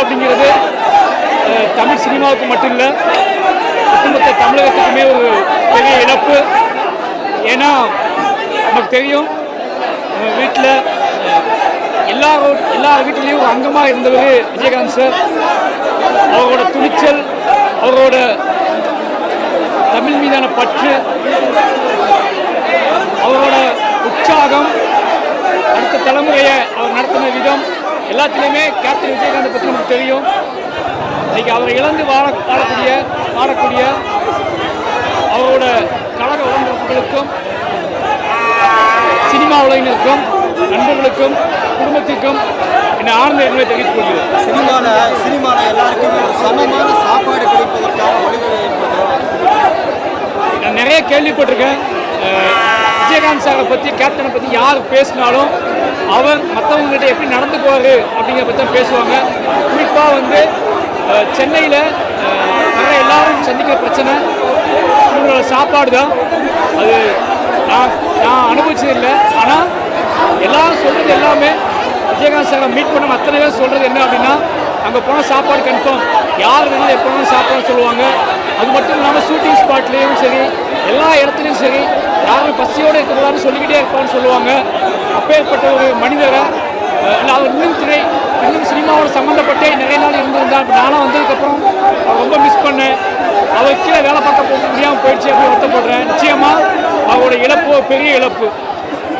அப்படிங்கிறது தமிழ் சினிமாவுக்கு மட்டும் இல்லை, ஒட்டுமொத்த தமிழகத்துக்குமே ஒரு பெரிய இழப்பு. ஏன்னா நமக்கு தெரியும், வீட்டில் எல்லார் வீட்டிலையும் ஒரு அங்கமாக இருந்தவர் விஜயகாந்த் சார். அவரோட துணிச்சல், அவரோட தமிழ் மீதான பற்று, அவரோட உற்சாகம், அடுத்த தலைமுறையை அவர் நடத்தின விதம் எல்லாத்துலேயுமே கேப்டன் விஜயகாந்தை பற்றி நமக்கு தெரியும். இன்னைக்கு அவரை இழந்து வாழக்கூடிய அவரோட கழக உடம்புகளுக்கும், சினிமா உலகினருக்கும், நண்பர்களுக்கும், குடும்பத்திற்கும் என்னை ஆழ்ந்த எண்ணங்களை தெரிவித்துக் கொள்கிறேன். சினிமாவில் எல்லாருக்குமே ஒரு சமமான சாப்பாடு கிடைப்பதற்கான வழிமுறை நான் நிறைய கேள்விப்பட்டிருக்கேன். விஜயகாந்த் சாரை பற்றி, கேப்டனை பற்றி யார் பேசினாலும் அவர் மற்றவங்ககிட்ட எப்படி நடந்துக்குவார் அப்படிங்கிற பற்றி தான் பேசுவாங்க. குறிப்பாக சென்னையில் நிறைய எல்லாரும் சந்திக்கிற பிரச்சனை இவங்களோட சாப்பாடு தான். அது நான் அனுபவிச்சதில்லை. ஆனால் எல்லாரும் சொல்கிறது எல்லாமே, விஜயகாந்த் சாரை மீட் பண்ண அத்தனை பேர் சொல்கிறது என்ன அப்படின்னா, அங்கே போனால் சாப்பாடு கன்ஃபார்ம், யார் வேணாலும் எப்போ வேணாலும் சாப்பாடு சொல்லுவாங்க. அது மட்டும் இல்லாமல் ஷூட்டிங் ஸ்பாட்லேயும் சரி, எல்லா இடத்துலையும் சரி, யாரும் பசியோடு இருக்கிறதான்னு சொல்லிக்கிட்டே இருப்பான்னு சொல்லுவாங்க. அப்பேற்பட்ட ஒரு மனிதரை இல்லை, அவர் இன்னும் சினிமாவோட சம்மந்தப்பட்டே நிறைய நாள் இருந்திருந்தார். நானும் வந்ததுக்கப்புறம் அவர் ரொம்ப மிஸ் பண்ணேன். அவர் கீழே வேலை பார்க்க முடியாமல் போயிடுச்சு அப்படின்னு வருத்தப்படுறேன். நிச்சயமாக அவரோட இழப்பு பெரிய இழப்பு.